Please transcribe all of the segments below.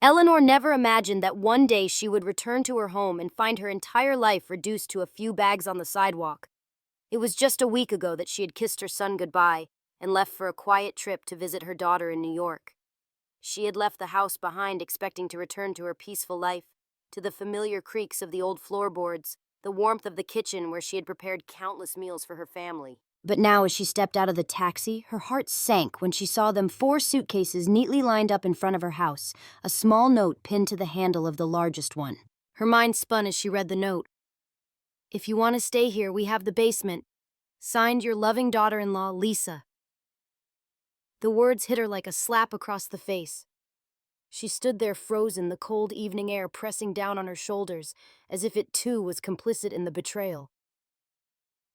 Eleanor never imagined that one day she would return to her home and find her entire life reduced to a few bags on the sidewalk. It was just a week ago that she had kissed her son goodbye and left for a quiet trip to visit her daughter in New York. She had left the house behind expecting to return to her peaceful life, to the familiar creaks of the old floorboards, the warmth of the kitchen where she had prepared countless meals for her family. But now, as she stepped out of the taxi, her heart sank when she saw them 4 suitcases neatly lined up in front of her house, a small note pinned to the handle of the largest one. Her mind spun as she read the note. "If you want to stay here, we have the basement. Signed, your loving daughter-in-law, Lisa." The words hit her like a slap across the face. She stood there frozen, the cold evening air pressing down on her shoulders, as if it too was complicit in the betrayal.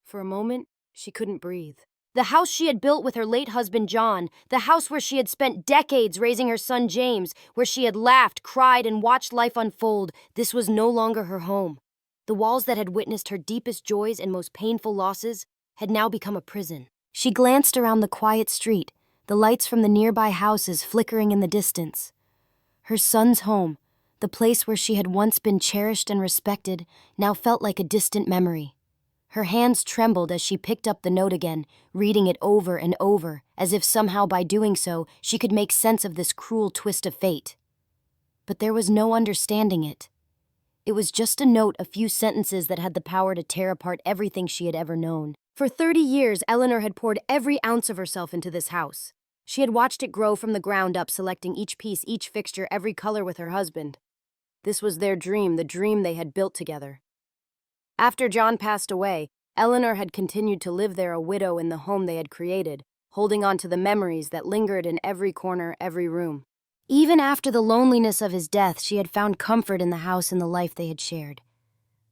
For a moment, she couldn't breathe. The house she had built with her late husband John, the house where she had spent decades raising her son James, where she had laughed, cried, and watched life unfold, this was no longer her home. The walls that had witnessed her deepest joys and most painful losses had now become a prison. She glanced around the quiet street, the lights from the nearby houses flickering in the distance. Her son's home, the place where she had once been cherished and respected, now felt like a distant memory. Her hands trembled as she picked up the note again, reading it over and over, as if somehow by doing so she could make sense of this cruel twist of fate. But there was no understanding it. It was just a note, a few sentences that had the power to tear apart everything she had ever known. For 30 years, Eleanor had poured every ounce of herself into this house. She had watched it grow from the ground up, selecting each piece, each fixture, every color with her husband. This was their dream, the dream they had built together. After John passed away, Eleanor had continued to live there, a widow in the home they had created, holding on to the memories that lingered in every corner, every room. Even after the loneliness of his death, she had found comfort in the house and the life they had shared.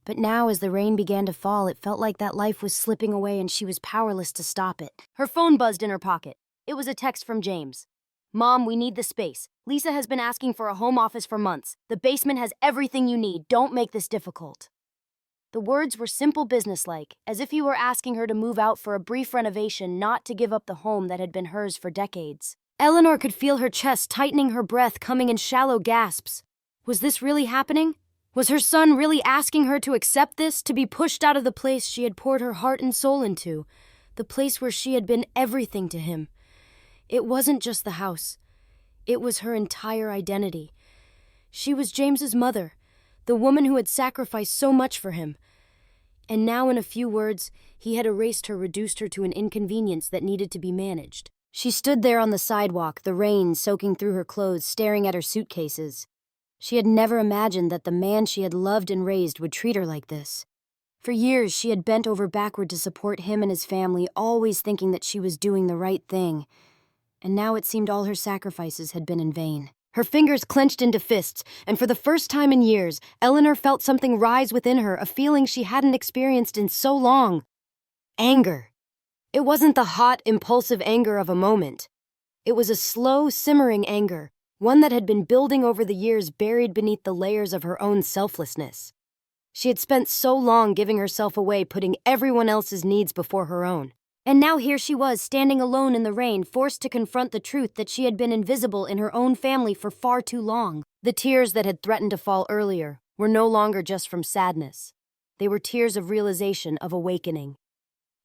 But now, as the rain began to fall, it felt like that life was slipping away and she was powerless to stop it. Her phone buzzed in her pocket. It was a text from James. "Mom, we need the space. Lisa has been asking for a home office for months. The basement has everything you need. Don't make this difficult." The words were simple, businesslike, as if he were asking her to move out for a brief renovation, not to give up the home that had been hers for decades. Eleanor could feel her chest tightening, her breath coming in shallow gasps. Was this really happening? Was her son really asking her to accept this, to be pushed out of the place she had poured her heart and soul into, the place where she had been everything to him? It wasn't just the house. It was her entire identity. She was James's mother, the woman who had sacrificed so much for him. And now, in a few words, he had erased her, reduced her to an inconvenience that needed to be managed. She stood there on the sidewalk, the rain soaking through her clothes, staring at her suitcases. She had never imagined that the man she had loved and raised would treat her like this. For years, she had bent over backward to support him and his family, always thinking that she was doing the right thing. And now it seemed all her sacrifices had been in vain. Her fingers clenched into fists, and for the first time in years, Eleanor felt something rise within her, a feeling she hadn't experienced in so long. Anger. It wasn't the hot, impulsive anger of a moment. It was a slow, simmering anger, one that had been building over the years, buried beneath the layers of her own selflessness. She had spent so long giving herself away, putting everyone else's needs before her own. And now here she was, standing alone in the rain, forced to confront the truth that she had been invisible in her own family for far too long. The tears that had threatened to fall earlier were no longer just from sadness. They were tears of realization, of awakening.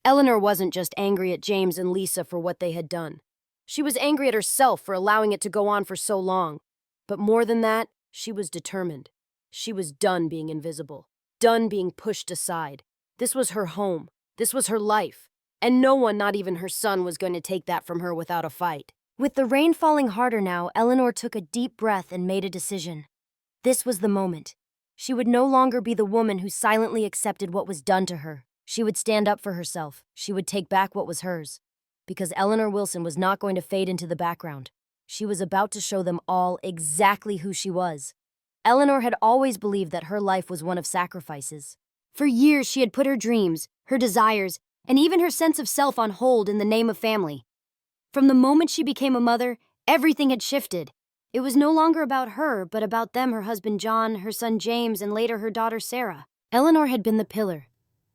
Eleanor wasn't just angry at James and Lisa for what they had done. She was angry at herself for allowing it to go on for so long. But more than that, she was determined. She was done being invisible, done being pushed aside. This was her home. This was her life. And no one, not even her son, was going to take that from her without a fight. With the rain falling harder now, Eleanor took a deep breath and made a decision. This was the moment. She would no longer be the woman who silently accepted what was done to her. She would stand up for herself. She would take back what was hers. Because Eleanor Wilson was not going to fade into the background. She was about to show them all exactly who she was. Eleanor had always believed that her life was one of sacrifices. For years, she had put her dreams, her desires, and even her sense of self on hold in the name of family. From the moment she became a mother, everything had shifted. It was no longer about her, but about them, her husband John, her son James, and later her daughter Sarah. Eleanor had been the pillar,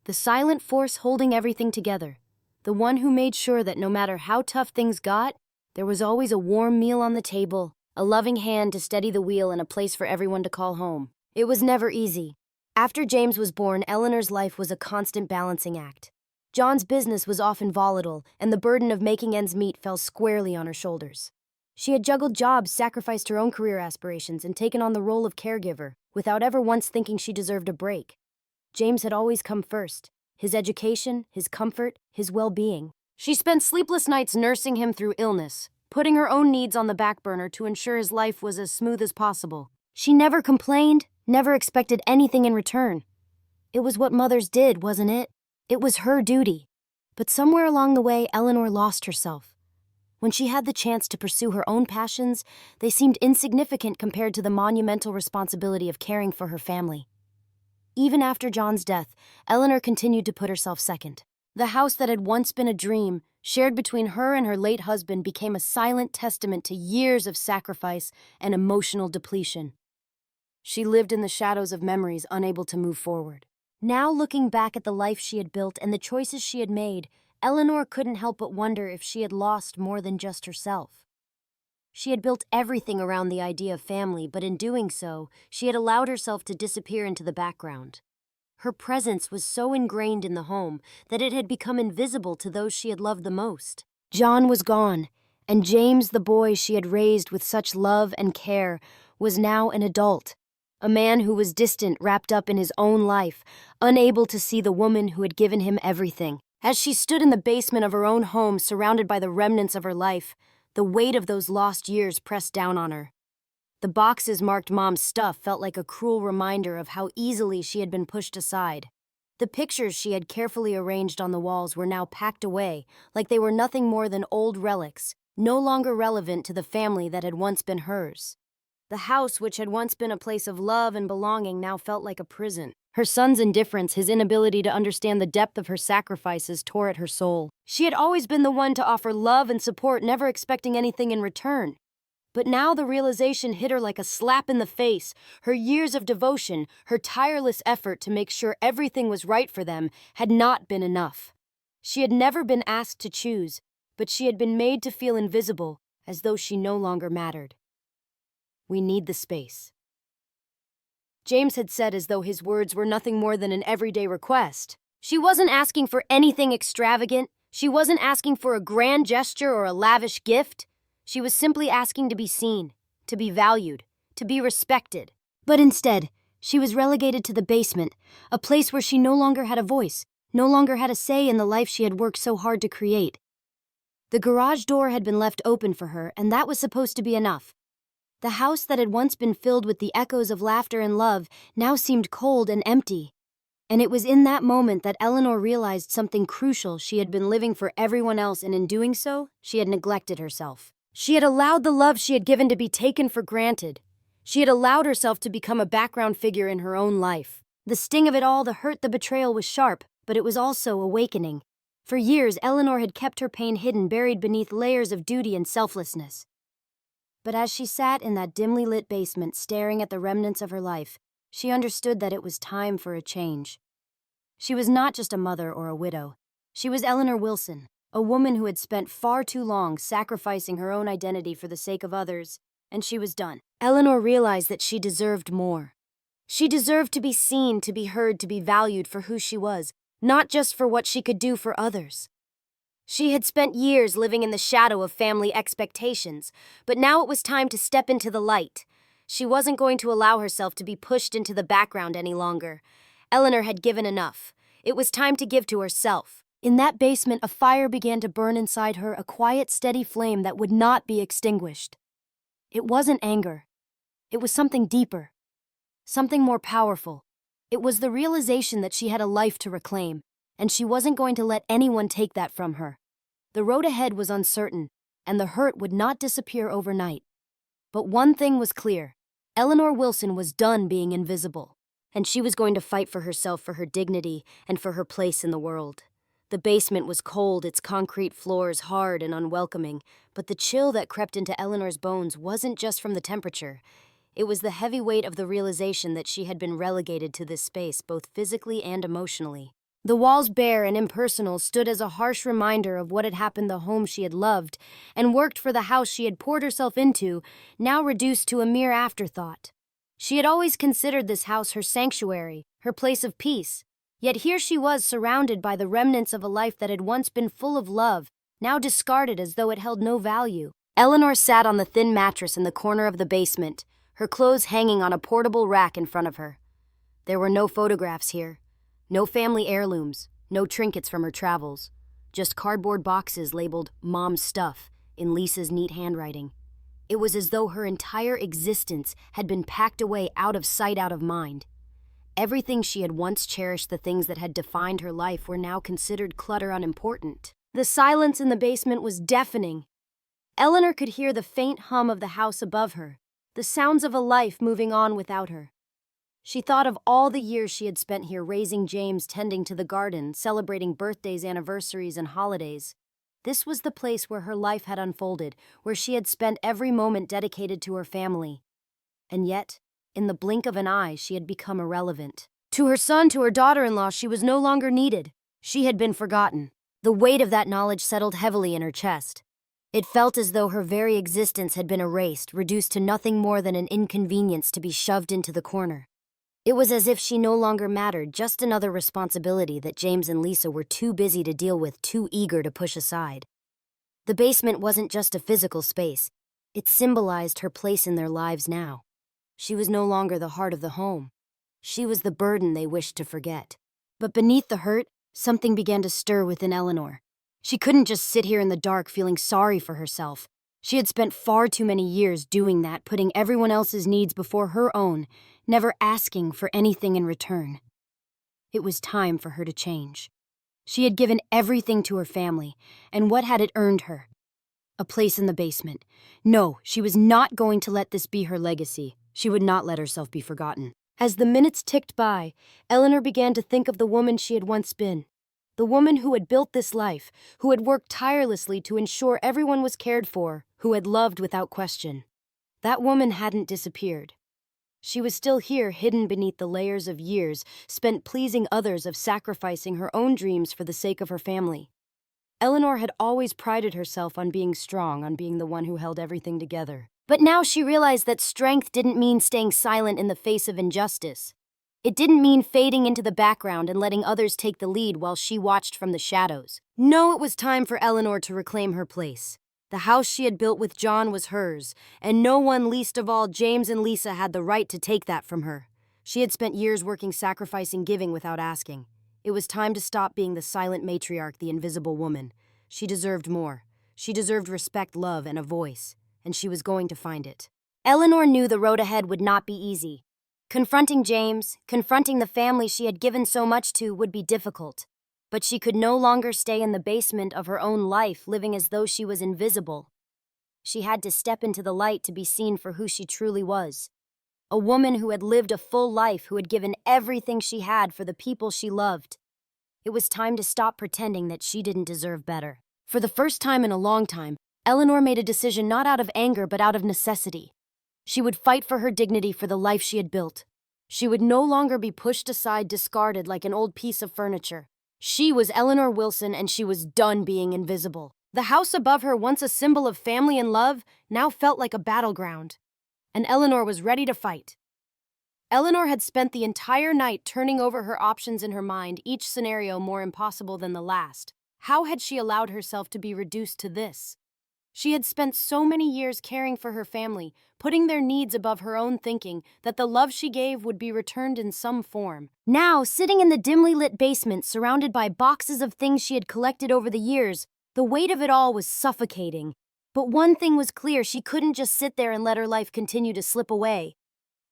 the silent force holding everything together, the one who made sure that no matter how tough things got, there was always a warm meal on the table, a loving hand to steady the wheel, and a place for everyone to call home. It was never easy. After James was born, Eleanor's life was a constant balancing act. John's business was often volatile, and the burden of making ends meet fell squarely on her shoulders. She had juggled jobs, sacrificed her own career aspirations, and taken on the role of caregiver, without ever once thinking she deserved a break. James had always come first: his education, his comfort, his well-being. She spent sleepless nights nursing him through illness, putting her own needs on the back burner to ensure his life was as smooth as possible. She never complained, never expected anything in return. It was what mothers did, wasn't it? It was her duty. But somewhere along the way, Eleanor lost herself. When she had the chance to pursue her own passions, they seemed insignificant compared to the monumental responsibility of caring for her family. Even after John's death, Eleanor continued to put herself second. The house that had once been a dream, shared between her and her late husband, became a silent testament to years of sacrifice and emotional depletion. She lived in the shadows of memories, unable to move forward. Now, looking back at the life she had built and the choices she had made, Eleanor couldn't help but wonder if she had lost more than just herself. She had built everything around the idea of family, but in doing so, she had allowed herself to disappear into the background. Her presence was so ingrained in the home that it had become invisible to those she had loved the most. John was gone, and James, the boy she had raised with such love and care, was now an adult, a man who was distant, wrapped up in his own life, unable to see the woman who had given him everything. As she stood in the basement of her own home, surrounded by the remnants of her life, the weight of those lost years pressed down on her. The boxes marked Mom's stuff felt like a cruel reminder of how easily she had been pushed aside. The pictures she had carefully arranged on the walls were now packed away, like they were nothing more than old relics, no longer relevant to the family that had once been hers. The house, which had once been a place of love and belonging, now felt like a prison. Her son's indifference, his inability to understand the depth of her sacrifices, tore at her soul. She had always been the one to offer love and support, never expecting anything in return. But now the realization hit her like a slap in the face. Her years of devotion, her tireless effort to make sure everything was right for them, had not been enough. She had never been asked to choose, but she had been made to feel invisible, as though she no longer mattered. "We need the space," James had said, as though his words were nothing more than an everyday request. She wasn't asking for anything extravagant. She wasn't asking for a grand gesture or a lavish gift. She was simply asking to be seen, to be valued, to be respected. But instead, she was relegated to the basement, a place where she no longer had a voice, no longer had a say in the life she had worked so hard to create. The garage door had been left open for her, and that was supposed to be enough. The house that had once been filled with the echoes of laughter and love now seemed cold and empty. And it was in that moment that Eleanor realized something crucial. She had been living for everyone else, and in doing so, she had neglected herself. She had allowed the love she had given to be taken for granted. She had allowed herself to become a background figure in her own life. The sting of it all, the hurt, the betrayal was sharp, but it was also awakening. For years, Eleanor had kept her pain hidden, buried beneath layers of duty and selflessness. But as she sat in that dimly lit basement, staring at the remnants of her life, she understood that it was time for a change. She was not just a mother or a widow. She was Eleanor Wilson, a woman who had spent far too long sacrificing her own identity for the sake of others, and she was done. Eleanor realized that she deserved more. She deserved to be seen, to be heard, to be valued for who she was, not just for what she could do for others. She had spent years living in the shadow of family expectations, but now it was time to step into the light. She wasn't going to allow herself to be pushed into the background any longer. Eleanor had given enough. It was time to give to herself. In that basement, a fire began to burn inside her, a quiet, steady flame that would not be extinguished. It wasn't anger. It was something deeper, something more powerful. It was the realization that she had a life to reclaim, and she wasn't going to let anyone take that from her. The road ahead was uncertain, and the hurt would not disappear overnight. But one thing was clear: Eleanor Wilson was done being invisible, and she was going to fight for herself, for her dignity, and for her place in the world. The basement was cold, its concrete floors hard and unwelcoming, but the chill that crept into Eleanor's bones wasn't just from the temperature. It was the heavy weight of the realization that she had been relegated to this space, both physically and emotionally. The walls, bare and impersonal, stood as a harsh reminder of what had happened to the home she had loved and worked for, the house she had poured herself into, now reduced to a mere afterthought. She had always considered this house her sanctuary, her place of peace. Yet here she was, surrounded by the remnants of a life that had once been full of love, now discarded as though it held no value. Eleanor sat on the thin mattress in the corner of the basement, her clothes hanging on a portable rack in front of her. There were no photographs here. No family heirlooms, no trinkets from her travels, just cardboard boxes labeled "Mom's Stuff" in Lisa's neat handwriting. It was as though her entire existence had been packed away, out of sight, out of mind. Everything she had once cherished, the things that had defined her life, were now considered clutter, unimportant. The silence in the basement was deafening. Eleanor could hear the faint hum of the house above her, the sounds of a life moving on without her. She thought of all the years she had spent here, raising James, tending to the garden, celebrating birthdays, anniversaries, and holidays. This was the place where her life had unfolded, where she had spent every moment dedicated to her family. And yet, in the blink of an eye, she had become irrelevant. To her son, to her daughter-in-law, she was no longer needed. She had been forgotten. The weight of that knowledge settled heavily in her chest. It felt as though her very existence had been erased, reduced to nothing more than an inconvenience to be shoved into the corner. It was as if she no longer mattered, just another responsibility that James and Lisa were too busy to deal with, too eager to push aside. The basement wasn't just a physical space. It symbolized her place in their lives now. She was no longer the heart of the home. She was the burden they wished to forget. But beneath the hurt, something began to stir within Eleanor. She couldn't just sit here in the dark feeling sorry for herself. She had spent far too many years doing that, putting everyone else's needs before her own, never asking for anything in return. It was time for her to change. She had given everything to her family, and what had it earned her? A place in the basement. No, she was not going to let this be her legacy. She would not let herself be forgotten. As the minutes ticked by, Eleanor began to think of the woman she had once been. The woman who had built this life, who had worked tirelessly to ensure everyone was cared for, who had loved without question. That woman hadn't disappeared. She was still here, hidden beneath the layers of years spent pleasing others, of sacrificing her own dreams for the sake of her family. Eleanor had always prided herself on being strong, on being the one who held everything together. But now she realized that strength didn't mean staying silent in the face of injustice. It didn't mean fading into the background and letting others take the lead while she watched from the shadows. No, it was time for Eleanor to reclaim her place. The house she had built with John was hers, and no one, least of all James and Lisa, had the right to take that from her. She had spent years working, sacrificing, giving without asking. It was time to stop being the silent matriarch, the invisible woman. She deserved more. She deserved respect, love, and a voice, and she was going to find it. Eleanor knew the road ahead would not be easy. Confronting James, confronting the family she had given so much to, would be difficult. But she could no longer stay in the basement of her own life, living as though she was invisible. She had to step into the light to be seen for who she truly was. A woman who had lived a full life, who had given everything she had for the people she loved. It was time to stop pretending that she didn't deserve better. For the first time in a long time, Eleanor made a decision not out of anger but out of necessity. She would fight for her dignity, for the life she had built. She would no longer be pushed aside, discarded like an old piece of furniture. She was Eleanor Wilson, and she was done being invisible. The house above her, once a symbol of family and love, now felt like a battleground. And Eleanor was ready to fight. Eleanor had spent the entire night turning over her options in her mind, each scenario more impossible than the last. How had she allowed herself to be reduced to this? She had spent so many years caring for her family, putting their needs above her own, thinking that the love she gave would be returned in some form. Now, sitting in the dimly lit basement, surrounded by boxes of things she had collected over the years, the weight of it all was suffocating. But one thing was clear: she couldn't just sit there and let her life continue to slip away.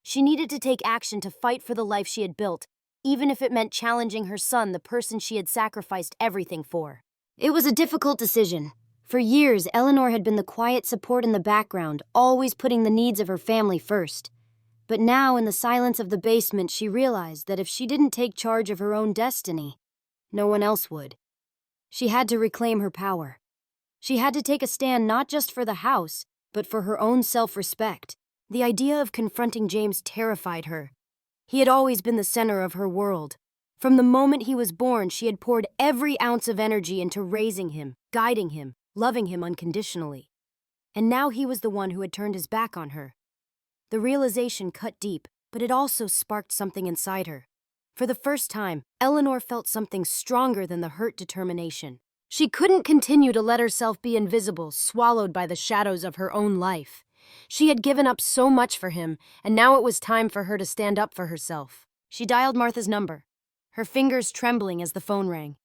She needed to take action to fight for the life she had built, even if it meant challenging her son, the person she had sacrificed everything for. It was a difficult decision. For years, Eleanor had been the quiet support in the background, always putting the needs of her family first. But now, in the silence of the basement, she realized that if she didn't take charge of her own destiny, no one else would. She had to reclaim her power. She had to take a stand not just for the house, but for her own self-respect. The idea of confronting James terrified her. He had always been the center of her world. From the moment he was born, she had poured every ounce of energy into raising him, guiding him, loving him unconditionally. And now he was the one who had turned his back on her. The realization cut deep, but it also sparked something inside her. For the first time, Eleanor felt something stronger than the hurt determination. She couldn't continue to let herself be invisible, swallowed by the shadows of her own life. She had given up so much for him, and now it was time for her to stand up for herself. She dialed Martha's number, her fingers trembling as the phone rang.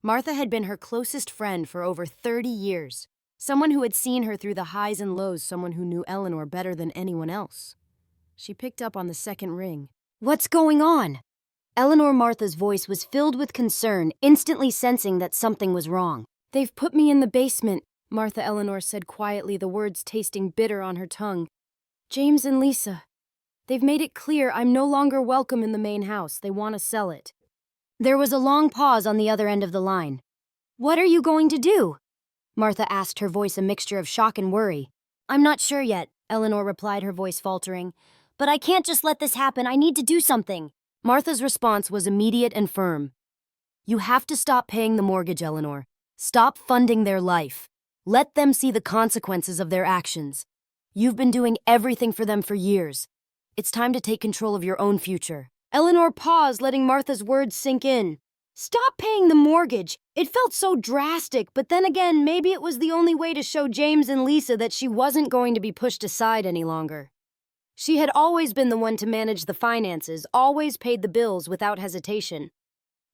Martha had been her closest friend for over 30 years. Someone who had seen her through the highs and lows, someone who knew Eleanor better than anyone else. She picked up on the second ring. "What's going on?" Eleanor Martha's voice was filled with concern, instantly sensing that something was wrong. "They've put me in the basement," Martha Eleanor said quietly, the words tasting bitter on her tongue. "James and Lisa. They've made it clear I'm no longer welcome in the main house. They want to sell it." There was a long pause on the other end of the line. "What are you going to do?" Martha asked, her voice a mixture of shock and worry. "I'm not sure yet," Eleanor replied, her voice faltering. "But I can't just let this happen. I need to do something." Martha's response was immediate and firm. "You have to stop paying the mortgage, Eleanor. Stop funding their life. Let them see the consequences of their actions. You've been doing everything for them for years. It's time to take control of your own future." Eleanor paused, letting Martha's words sink in. Stop paying the mortgage. It felt so drastic, but then again, maybe it was the only way to show James and Lisa that she wasn't going to be pushed aside any longer. She had always been the one to manage the finances, always paid the bills without hesitation.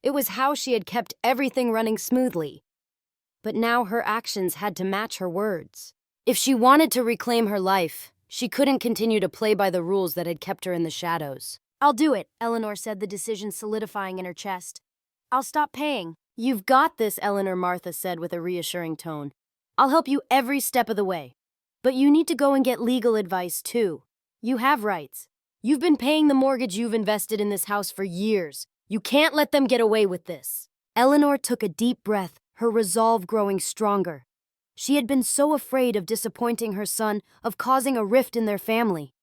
It was how she had kept everything running smoothly. But now her actions had to match her words. If she wanted to reclaim her life, she couldn't continue to play by the rules that had kept her in the shadows. "I'll do it," Eleanor said, the decision solidifying in her chest. "I'll stop paying." "You've got this," Eleanor Martha said with a reassuring tone. "I'll help you every step of the way. But you need to go and get legal advice, too. You have rights. You've been paying the mortgage you've invested in this house for years. You can't let them get away with this." Eleanor took a deep breath, her resolve growing stronger. She had been so afraid of disappointing her son, of causing a rift in their family.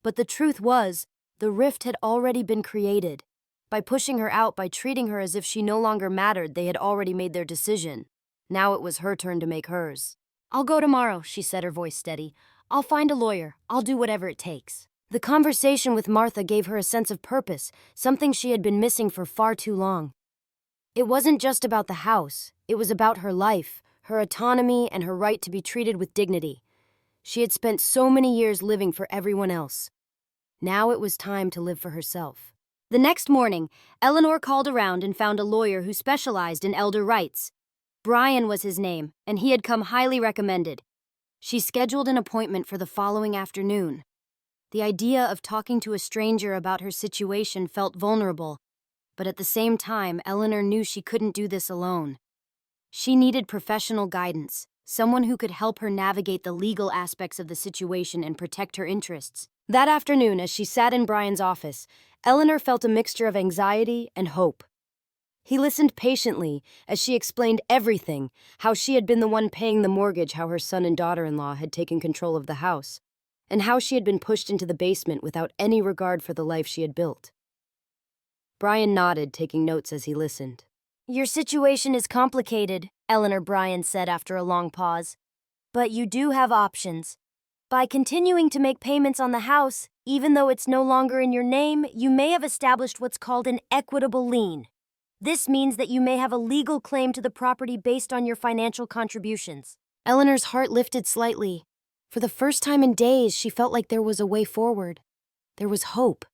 But the truth was, the rift had already been created. By pushing her out, by treating her as if she no longer mattered, they had already made their decision. Now it was her turn to make hers. "I'll go tomorrow," she said, her voice steady. "I'll find a lawyer. I'll do whatever it takes." The conversation with Martha gave her a sense of purpose, something she had been missing for far too long. It wasn't just about the house. It was about her life, her autonomy, and her right to be treated with dignity. She had spent so many years living for everyone else. Now it was time to live for herself. The next morning, Eleanor called around and found a lawyer who specialized in elder rights. Brian was his name, and he had come highly recommended. She scheduled an appointment for the following afternoon. The idea of talking to a stranger about her situation felt vulnerable, but at the same time, Eleanor knew she couldn't do this alone. She needed professional guidance, someone who could help her navigate the legal aspects of the situation and protect her interests. That afternoon, as she sat in Brian's office, Eleanor felt a mixture of anxiety and hope. He listened patiently as she explained everything, how she had been the one paying the mortgage, how her son and daughter-in-law had taken control of the house, and how she had been pushed into the basement without any regard for the life she had built. Brian nodded, taking notes as he listened. "Your situation is complicated," Eleanor Brian said after a long pause. "But you do have options. By continuing to make payments on the house, even though it's no longer in your name, you may have established what's called an equitable lien. This means that you may have a legal claim to the property based on your financial contributions." Eleanor's heart lifted slightly. For the first time in days, she felt like there was a way forward. There was hope.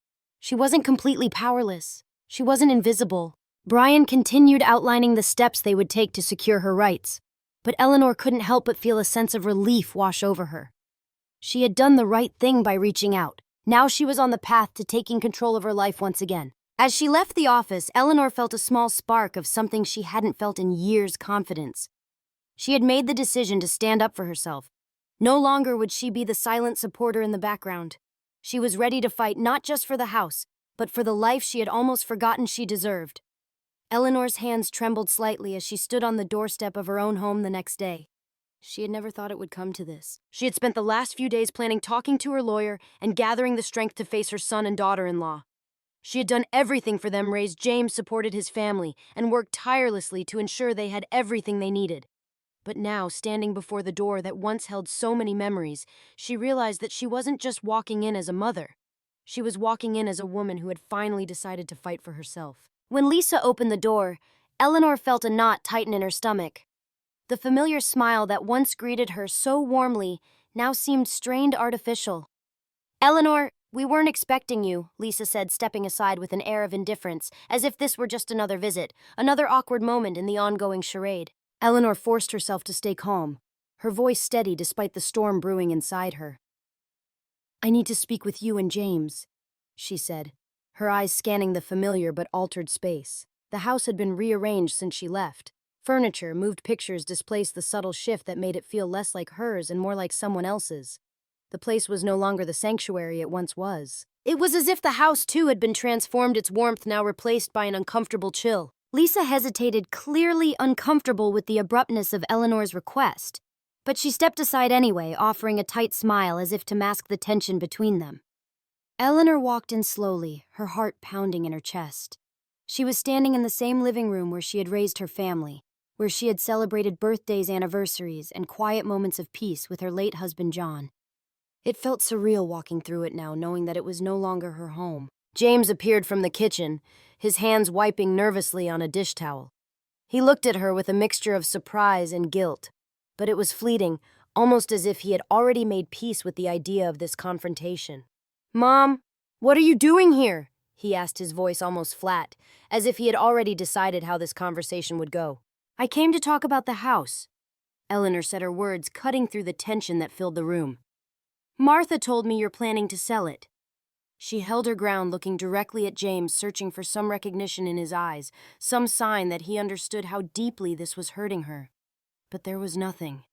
She wasn't completely powerless. She wasn't invisible. Brian continued outlining the steps they would take to secure her rights, but Eleanor couldn't help but feel a sense of relief wash over her. She had done the right thing by reaching out. Now she was on the path to taking control of her life once again. As she left the office, Eleanor felt a small spark of something she hadn't felt in years: confidence. She had made the decision to stand up for herself. No longer would she be the silent supporter in the background. She was ready to fight not just for the house, but for the life she had almost forgotten she deserved. Eleanor's hands trembled slightly as she stood on the doorstep of her own home the next day. She had never thought it would come to this. She had spent the last few days planning, talking to her lawyer, and gathering the strength to face her son and daughter-in-law. She had done everything for them, raised James, supported his family, and worked tirelessly to ensure they had everything they needed. But now, standing before the door that once held so many memories, she realized that she wasn't just walking in as a mother. She was walking in as a woman who had finally decided to fight for herself. When Lisa opened the door, Eleanor felt a knot tighten in her stomach. The familiar smile that once greeted her so warmly now seemed strained artificial. "Eleanor, we weren't expecting you," Lisa said, stepping aside with an air of indifference, as if this were just another visit, another awkward moment in the ongoing charade. Eleanor forced herself to stay calm, her voice steady despite the storm brewing inside her. "I need to speak with you and James," she said, her eyes scanning the familiar but altered space. The house had been rearranged since she left. Furniture, moved pictures displaced the subtle shift that made it feel less like hers and more like someone else's. The place was no longer the sanctuary it once was. It was as if the house, too, had been transformed, its warmth now replaced by an uncomfortable chill. Lisa hesitated, clearly uncomfortable with the abruptness of Eleanor's request, but she stepped aside anyway, offering a tight smile as if to mask the tension between them. Eleanor walked in slowly, her heart pounding in her chest. She was standing in the same living room where she had raised her family, where she had celebrated birthdays, anniversaries, and quiet moments of peace with her late husband John. It felt surreal walking through it now, knowing that it was no longer her home. James appeared from the kitchen, his hands wiping nervously on a dish towel. He looked at her with a mixture of surprise and guilt, but it was fleeting, almost as if he had already made peace with the idea of this confrontation. "Mom, what are you doing here?" he asked, his voice almost flat, as if he had already decided how this conversation would go. "I came to talk about the house," Eleanor said, her words cutting through the tension that filled the room. "Martha told me you're planning to sell it." She held her ground, looking directly at James, searching for some recognition in his eyes, some sign that he understood how deeply this was hurting her. But there was nothing.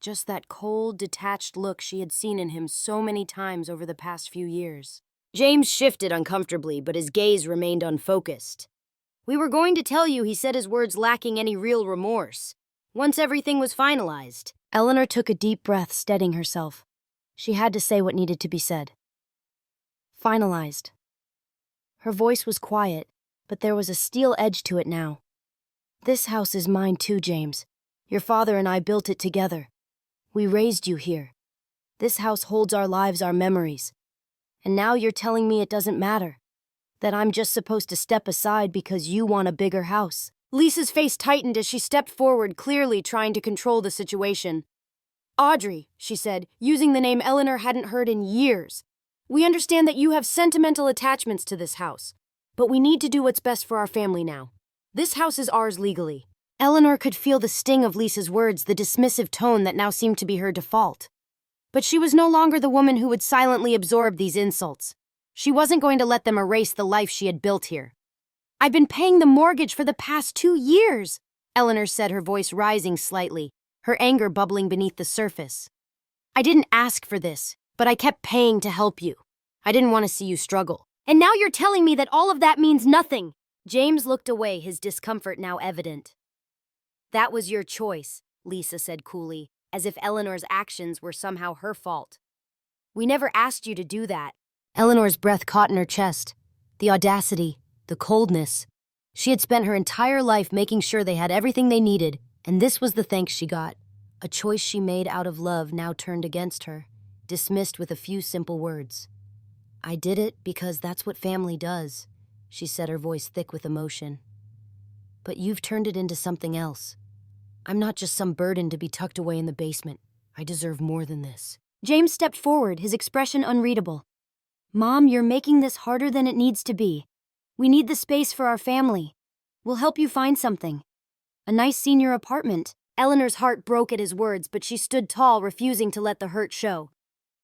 Just that cold, detached look she had seen in him so many times over the past few years. James shifted uncomfortably, but his gaze remained unfocused. "We were going to tell you," he said, his words lacking any real remorse, "once everything was finalized." Eleanor took a deep breath, steadying herself. She had to say what needed to be said. "Finalized." Her voice was quiet, but there was a steel edge to it now. "This house is mine too, James. Your father and I built it together. We raised you here. This house holds our lives, our memories. And now you're telling me it doesn't matter, that I'm just supposed to step aside because you want a bigger house." Lisa's face tightened as she stepped forward, clearly trying to control the situation. "Audrey," she said, using the name Eleanor hadn't heard in years, "we understand that you have sentimental attachments to this house, but we need to do what's best for our family now. This house is ours legally." Eleanor could feel the sting of Lisa's words, the dismissive tone that now seemed to be her default. But she was no longer the woman who would silently absorb these insults. She wasn't going to let them erase the life she had built here. "I've been paying the mortgage for the past 2 years," Eleanor said, her voice rising slightly, her anger bubbling beneath the surface. "I didn't ask for this, but I kept paying to help you. I didn't want to see you struggle. And now you're telling me that all of that means nothing." James looked away, his discomfort now evident. "That was your choice," Lisa said coolly, as if Eleanor's actions were somehow her fault. "We never asked you to do that." Eleanor's breath caught in her chest. The audacity, the coldness. She had spent her entire life making sure they had everything they needed, and this was the thanks she got. A choice she made out of love now turned against her, dismissed with a few simple words. "I did it because that's what family does," she said, her voice thick with emotion. "But you've turned it into something else. I'm not just some burden to be tucked away in the basement. I deserve more than this." James stepped forward, his expression unreadable. "Mom, you're making this harder than it needs to be. We need the space for our family. We'll help you find something. A nice senior apartment." Eleanor's heart broke at his words, but she stood tall, refusing to let the hurt show.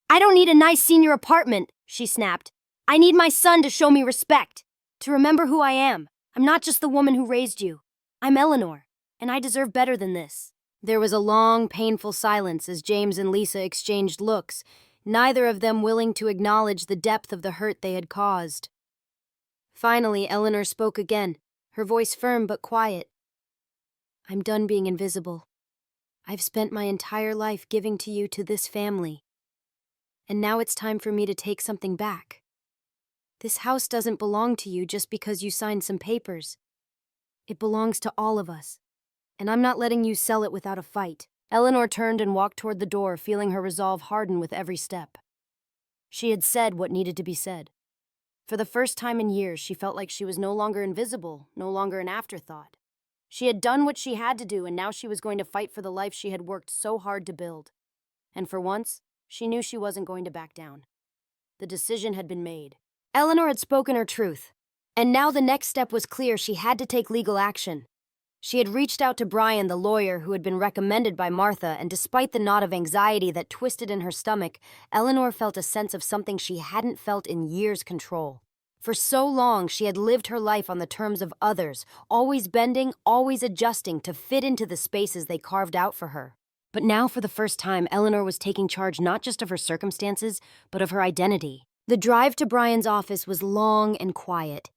"I don't need a nice senior apartment," she snapped. "I need my son to show me respect, to remember who I am. I'm not just the woman who raised you. I'm Eleanor, and I deserve better than this." There was a long, painful silence as James and Lisa exchanged looks, neither of them willing to acknowledge the depth of the hurt they had caused. Finally, Eleanor spoke again, her voice firm but quiet. "I'm done being invisible. I've spent my entire life giving to you, to this family. And now it's time for me to take something back. This house doesn't belong to you just because you signed some papers. It belongs to all of us, and I'm not letting you sell it without a fight." Eleanor turned and walked toward the door, feeling her resolve harden with every step. She had said what needed to be said. For the first time in years, she felt like she was no longer invisible, no longer an afterthought. She had done what she had to do, and now she was going to fight for the life she had worked so hard to build. And for once, she knew she wasn't going to back down. The decision had been made. Eleanor had spoken her truth, and now the next step was clear. She had to take legal action. She had reached out to Brian, the lawyer who had been recommended by Martha, and despite the knot of anxiety that twisted in her stomach, Eleanor felt a sense of something she hadn't felt in years: control. For so long, she had lived her life on the terms of others, always bending, always adjusting to fit into the spaces they carved out for her. But now, for the first time, Eleanor was taking charge not just of her circumstances, but of her identity. The drive to Brian's office was long and quiet.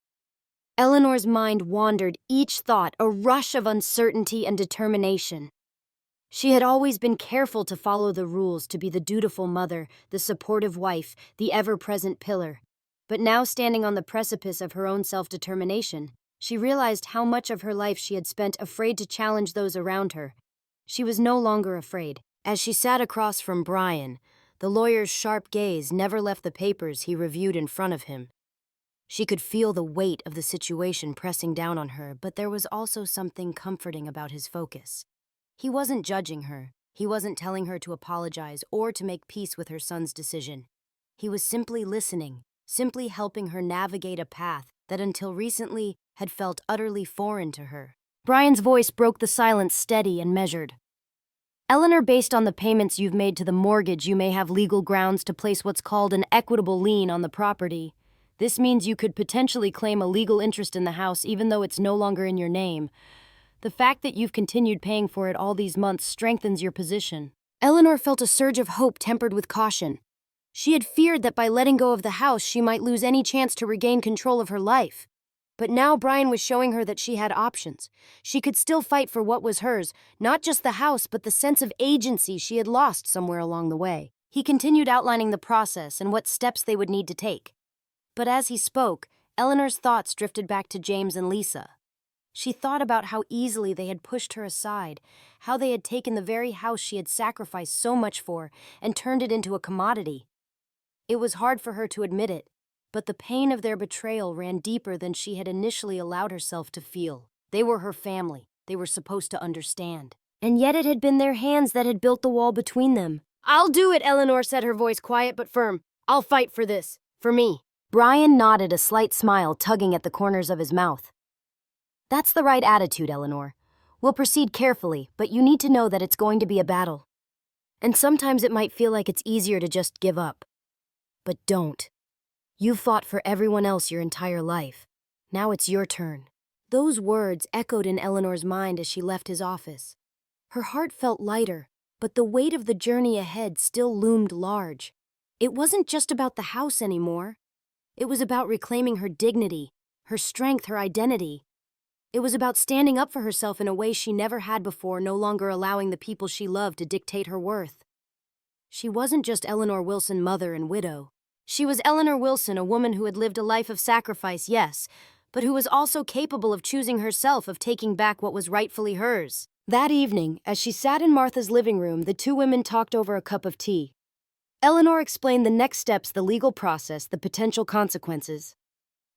Eleanor's mind wandered, each thought a rush of uncertainty and determination. She had always been careful to follow the rules, to be the dutiful mother, the supportive wife, the ever-present pillar. But now, standing on the precipice of her own self-determination, she realized how much of her life she had spent afraid to challenge those around her. She was no longer afraid. As she sat across from Brian, the lawyer's sharp gaze never left the papers he reviewed in front of him. She could feel the weight of the situation pressing down on her, but there was also something comforting about his focus. He wasn't judging her. He wasn't telling her to apologize or to make peace with her son's decision. He was simply listening, simply helping her navigate a path that until recently had felt utterly foreign to her. Brian's voice broke the silence, steady and measured. "Eleanor, based on the payments you've made to the mortgage, you may have legal grounds to place what's called an equitable lien on the property. This means you could potentially claim a legal interest in the house even though it's no longer in your name. The fact that you've continued paying for it all these months strengthens your position." Eleanor felt a surge of hope tempered with caution. She had feared that by letting go of the house, she might lose any chance to regain control of her life. But now Brian was showing her that she had options. She could still fight for what was hers, not just the house, but the sense of agency she had lost somewhere along the way. He continued outlining the process and what steps they would need to take. But as he spoke, Eleanor's thoughts drifted back to James and Lisa. She thought about how easily they had pushed her aside, how they had taken the very house she had sacrificed so much for and turned it into a commodity. It was hard for her to admit it, but the pain of their betrayal ran deeper than she had initially allowed herself to feel. They were her family. They were supposed to understand. And yet it had been their hands that had built the wall between them. "I'll do it," Eleanor said, her voice quiet but firm. "I'll fight for this. For me." Brian nodded, a slight smile tugging at the corners of his mouth. "That's the right attitude, Eleanor. We'll proceed carefully, but you need to know that it's going to be a battle. And sometimes it might feel like it's easier to just give up. But don't. You've fought for everyone else your entire life. Now it's your turn." Those words echoed in Eleanor's mind as she left his office. Her heart felt lighter, but the weight of the journey ahead still loomed large. It wasn't just about the house anymore. It was about reclaiming her dignity, her strength, her identity. It was about standing up for herself in a way she never had before, no longer allowing the people she loved to dictate her worth. She wasn't just Eleanor Wilson, mother and widow. She was Eleanor Wilson, a woman who had lived a life of sacrifice, yes, but who was also capable of choosing herself, of taking back what was rightfully hers. That evening, as she sat in Martha's living room, the two women talked over a cup of tea. Eleanor explained the next steps, the legal process, the potential consequences.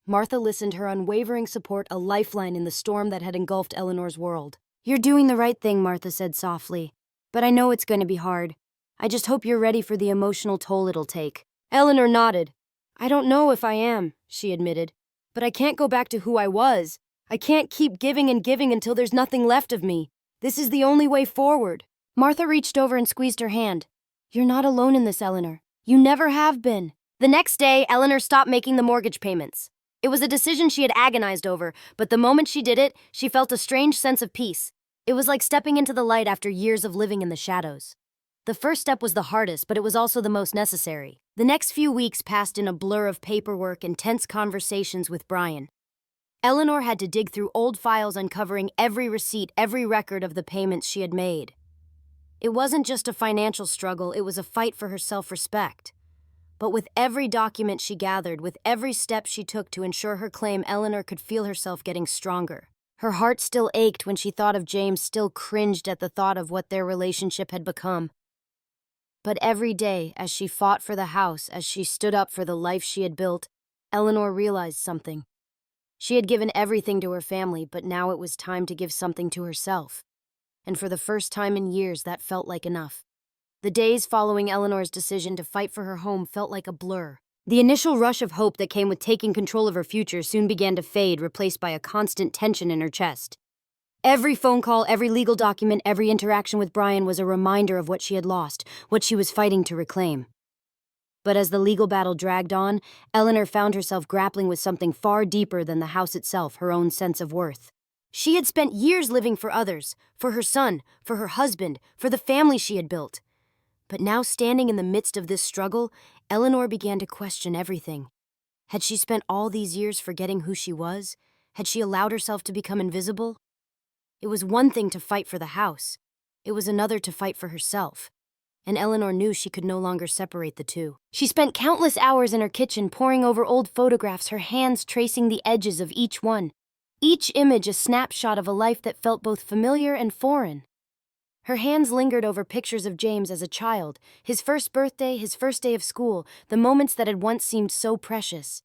Martha listened, her unwavering support a lifeline in the storm that had engulfed Eleanor's world. "You're doing the right thing," Martha said softly. "But I know it's going to be hard. I just hope you're ready for the emotional toll it'll take." Eleanor nodded. "I don't know if I am," she admitted. "But I can't go back to who I was. I can't keep giving and giving until there's nothing left of me. This is the only way forward." Martha reached over and squeezed her hand. "You're not alone in this, Eleanor. You never have been." The next day, Eleanor stopped making the mortgage payments. It was a decision she had agonized over, but the moment she did it, she felt a strange sense of peace. It was like stepping into the light after years of living in the shadows. The first step was the hardest, but it was also the most necessary. The next few weeks passed in a blur of paperwork and tense conversations with Brian. Eleanor had to dig through old files, uncovering every receipt, every record of the payments she had made. It wasn't just a financial struggle, it was a fight for her self-respect. But with every document she gathered, with every step she took to ensure her claim, Eleanor could feel herself getting stronger. Her heart still ached when she thought of James, still cringed at the thought of what their relationship had become. But every day, as she fought for the house, as she stood up for the life she had built, Eleanor realized something. She had given everything to her family, but now it was time to give something to herself. And for the first time in years, that felt like enough. The days following Eleanor's decision to fight for her home felt like a blur. The initial rush of hope that came with taking control of her future soon began to fade, replaced by a constant tension in her chest. Every phone call, every legal document, every interaction with Brian was a reminder of what she had lost, what she was fighting to reclaim. But as the legal battle dragged on, Eleanor found herself grappling with something far deeper than the house itself, her own sense of worth. She had spent years living for others, for her son, for her husband, for the family she had built. But now, standing in the midst of this struggle, Eleanor began to question everything. Had she spent all these years forgetting who she was? Had she allowed herself to become invisible? It was one thing to fight for the house. It was another to fight for herself. And Eleanor knew she could no longer separate the two. She spent countless hours in her kitchen poring over old photographs, her hands tracing the edges of each one. Each image a snapshot of a life that felt both familiar and foreign. Her hands lingered over pictures of James as a child, his first birthday, his first day of school, the moments that had once seemed so precious.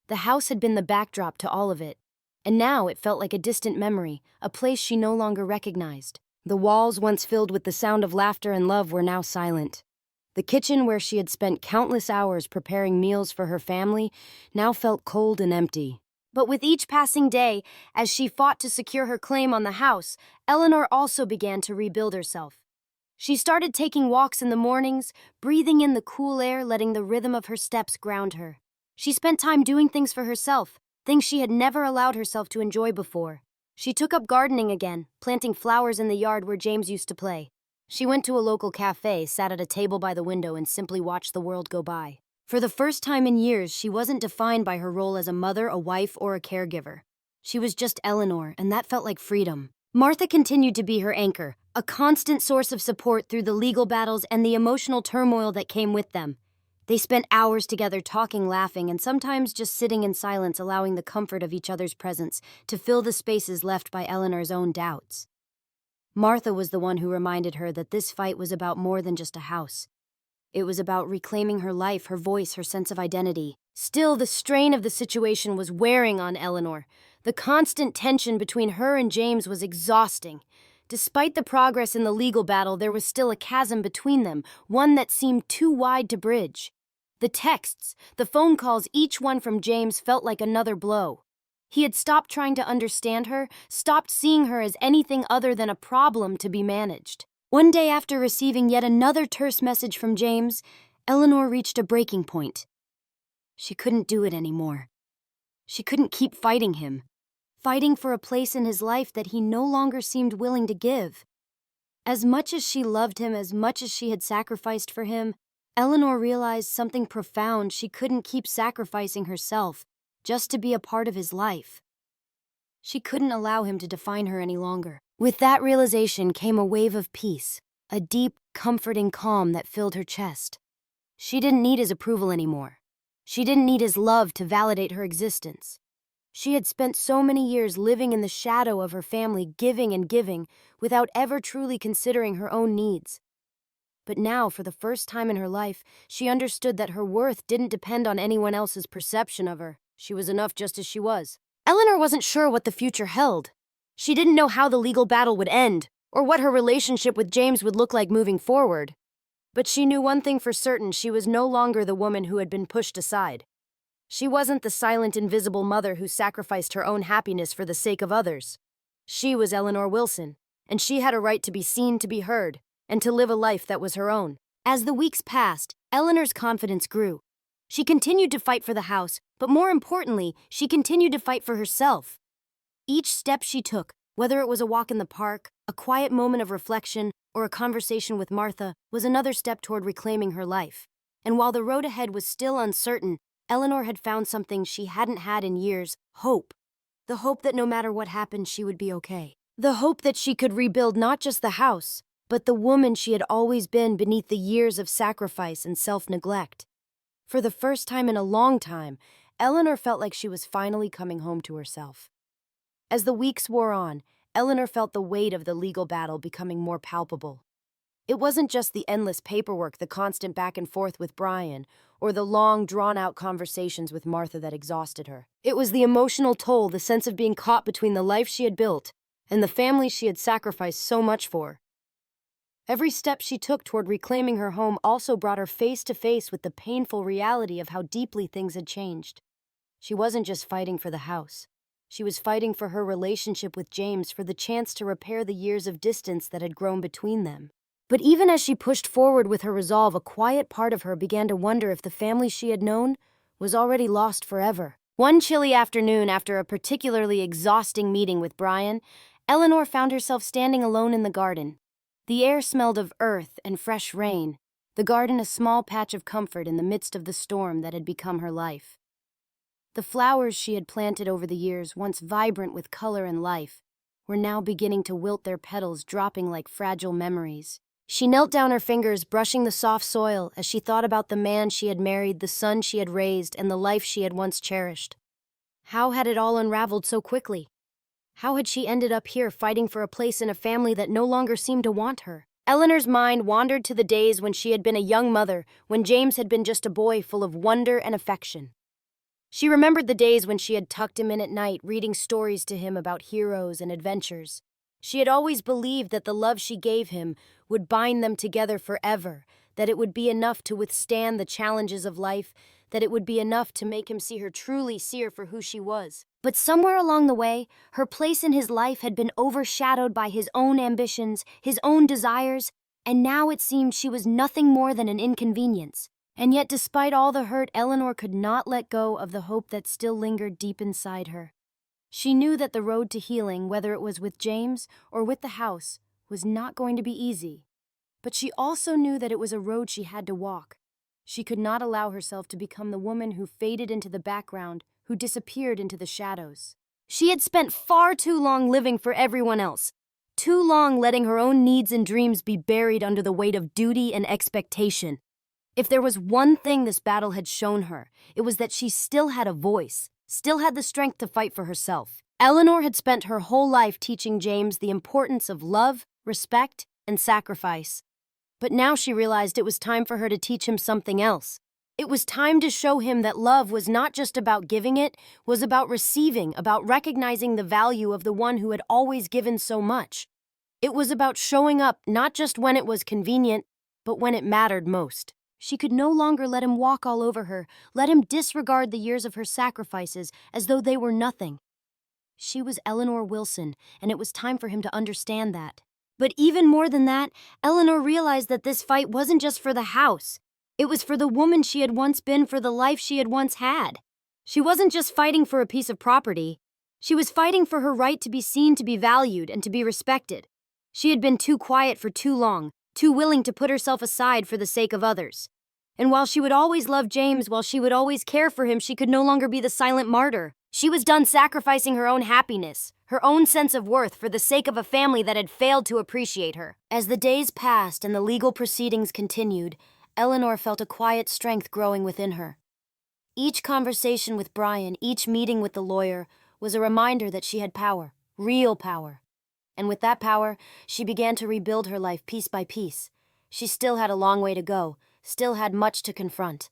The house had been the backdrop to all of it, and now it felt like a distant memory, a place she no longer recognized. The walls, once filled with the sound of laughter and love, were now silent. The kitchen, where she had spent countless hours preparing meals for her family, now felt cold and empty. But with each passing day, as she fought to secure her claim on the house, Eleanor also began to rebuild herself. She started taking walks in the mornings, breathing in the cool air, letting the rhythm of her steps ground her. She spent time doing things for herself, things she had never allowed herself to enjoy before. She took up gardening again, planting flowers in the yard where James used to play. She went to a local cafe, sat at a table by the window, and simply watched the world go by. For the first time in years, she wasn't defined by her role as a mother, a wife, or a caregiver. She was just Eleanor, and that felt like freedom. Martha continued to be her anchor, a constant source of support through the legal battles and the emotional turmoil that came with them. They spent hours together talking, laughing, and sometimes just sitting in silence, allowing the comfort of each other's presence to fill the spaces left by Eleanor's own doubts. Martha was the one who reminded her that this fight was about more than just a house. It was about reclaiming her life, her voice, her sense of identity. Still, the strain of the situation was wearing on Eleanor. The constant tension between her and James was exhausting. Despite the progress in the legal battle, there was still a chasm between them, one that seemed too wide to bridge. The texts, the phone calls, each one from James felt like another blow. He had stopped trying to understand her, stopped seeing her as anything other than a problem to be managed. One day, after receiving yet another terse message from James, Eleanor reached a breaking point. She couldn't do it anymore. She couldn't keep fighting him, fighting for a place in his life that he no longer seemed willing to give. As much as she loved him, as much as she had sacrificed for him, Eleanor realized something profound. She couldn't keep sacrificing herself just to be a part of his life. She couldn't allow him to define her any longer. With that realization came a wave of peace, a deep, comforting calm that filled her chest. She didn't need his approval anymore. She didn't need his love to validate her existence. She had spent so many years living in the shadow of her family, giving and giving, without ever truly considering her own needs. But now, for the first time in her life, she understood that her worth didn't depend on anyone else's perception of her. She was enough just as she was. Eleanor wasn't sure what the future held. She didn't know how the legal battle would end, or what her relationship with James would look like moving forward. But she knew one thing for certain: she was no longer the woman who had been pushed aside. She wasn't the silent, invisible mother who sacrificed her own happiness for the sake of others. She was Eleanor Wilson, and she had a right to be seen, to be heard, and to live a life that was her own. As the weeks passed, Eleanor's confidence grew. She continued to fight for the house, but more importantly, she continued to fight for herself. Each step she took, whether it was a walk in the park, a quiet moment of reflection, or a conversation with Martha, was another step toward reclaiming her life. And while the road ahead was still uncertain, Eleanor had found something she hadn't had in years: hope. The hope that no matter what happened, she would be okay. The hope that she could rebuild not just the house, but the woman she had always been beneath the years of sacrifice and self-neglect. For the first time in a long time, Eleanor felt like she was finally coming home to herself. As the weeks wore on, Eleanor felt the weight of the legal battle becoming more palpable. It wasn't just the endless paperwork, the constant back and forth with Brian, or the long, drawn-out conversations with Martha that exhausted her. It was the emotional toll, the sense of being caught between the life she had built and the family she had sacrificed so much for. Every step she took toward reclaiming her home also brought her face to face with the painful reality of how deeply things had changed. She wasn't just fighting for the house. She was fighting for her relationship with James, for the chance to repair the years of distance that had grown between them. But even as she pushed forward with her resolve, a quiet part of her began to wonder if the family she had known was already lost forever. One chilly afternoon, after a particularly exhausting meeting with Brian, Eleanor found herself standing alone in the garden. The air smelled of earth and fresh rain, the garden a small patch of comfort in the midst of the storm that had become her life. The flowers she had planted over the years, once vibrant with color and life, were now beginning to wilt, their petals dropping like fragile memories. She knelt down, her fingers brushing the soft soil as she thought about the man she had married, the son she had raised, and the life she had once cherished. How had it all unraveled so quickly? How had she ended up here, fighting for a place in a family that no longer seemed to want her? Eleanor's mind wandered to the days when she had been a young mother, when James had been just a boy full of wonder and affection. She remembered the days when she had tucked him in at night, reading stories to him about heroes and adventures. She had always believed that the love she gave him would bind them together forever, that it would be enough to withstand the challenges of life, that it would be enough to make him truly see her for who she was. But somewhere along the way, her place in his life had been overshadowed by his own ambitions, his own desires, and now it seemed she was nothing more than an inconvenience. And yet, despite all the hurt, Eleanor could not let go of the hope that still lingered deep inside her. She knew that the road to healing, whether it was with James or with the house, was not going to be easy. But she also knew that it was a road she had to walk. She could not allow herself to become the woman who faded into the background, who disappeared into the shadows. She had spent far too long living for everyone else, too long letting her own needs and dreams be buried under the weight of duty and expectation. If there was one thing this battle had shown her, it was that she still had a voice, still had the strength to fight for herself. Eleanor had spent her whole life teaching James the importance of love, respect, and sacrifice. But now she realized it was time for her to teach him something else. It was time to show him that love was not just about giving, it was about receiving, about recognizing the value of the one who had always given so much. It was about showing up not just when it was convenient, but when it mattered most. She could no longer let him walk all over her, let him disregard the years of her sacrifices as though they were nothing. She was Eleanor Wilson, and it was time for him to understand that. But even more than that, Eleanor realized that this fight wasn't just for the house. It was for the woman she had once been, for the life she had once had. She wasn't just fighting for a piece of property. She was fighting for her right to be seen, to be valued, and to be respected. She had been too quiet for too long, too willing to put herself aside for the sake of others. And while she would always love James, while she would always care for him, she could no longer be the silent martyr. She was done sacrificing her own happiness, her own sense of worth for the sake of a family that had failed to appreciate her. As the days passed and the legal proceedings continued, Eleanor felt a quiet strength growing within her. Each conversation with Brian, each meeting with the lawyer, was a reminder that she had power, real power. And with that power, she began to rebuild her life piece by piece. She still had a long way to go, still had much to confront.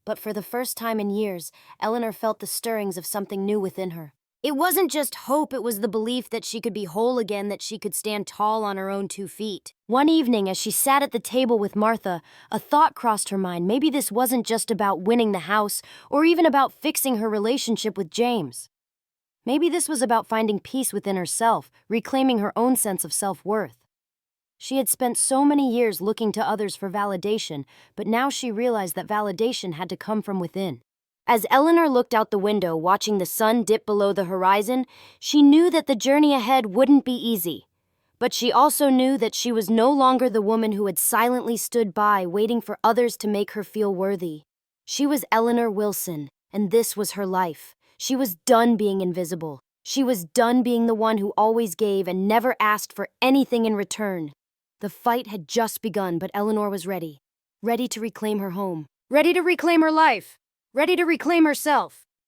But for the first time in years, Eleanor felt the stirrings of something new within her. It wasn't just hope, it was the belief that she could be whole again, that she could stand tall on her own 2 feet. One evening, as she sat at the table with Martha, a thought crossed her mind. Maybe this wasn't just about winning the house, or even about fixing her relationship with James. Maybe this was about finding peace within herself, reclaiming her own sense of self-worth. She had spent so many years looking to others for validation, but now she realized that validation had to come from within. As Eleanor looked out the window, watching the sun dip below the horizon, she knew that the journey ahead wouldn't be easy. But she also knew that she was no longer the woman who had silently stood by, waiting for others to make her feel worthy. She was Eleanor Wilson, and this was her life. She was done being invisible. She was done being the one who always gave and never asked for anything in return. The fight had just begun, but Eleanor was ready. Ready to reclaim her home. ready to reclaim her life, ready to reclaim herself.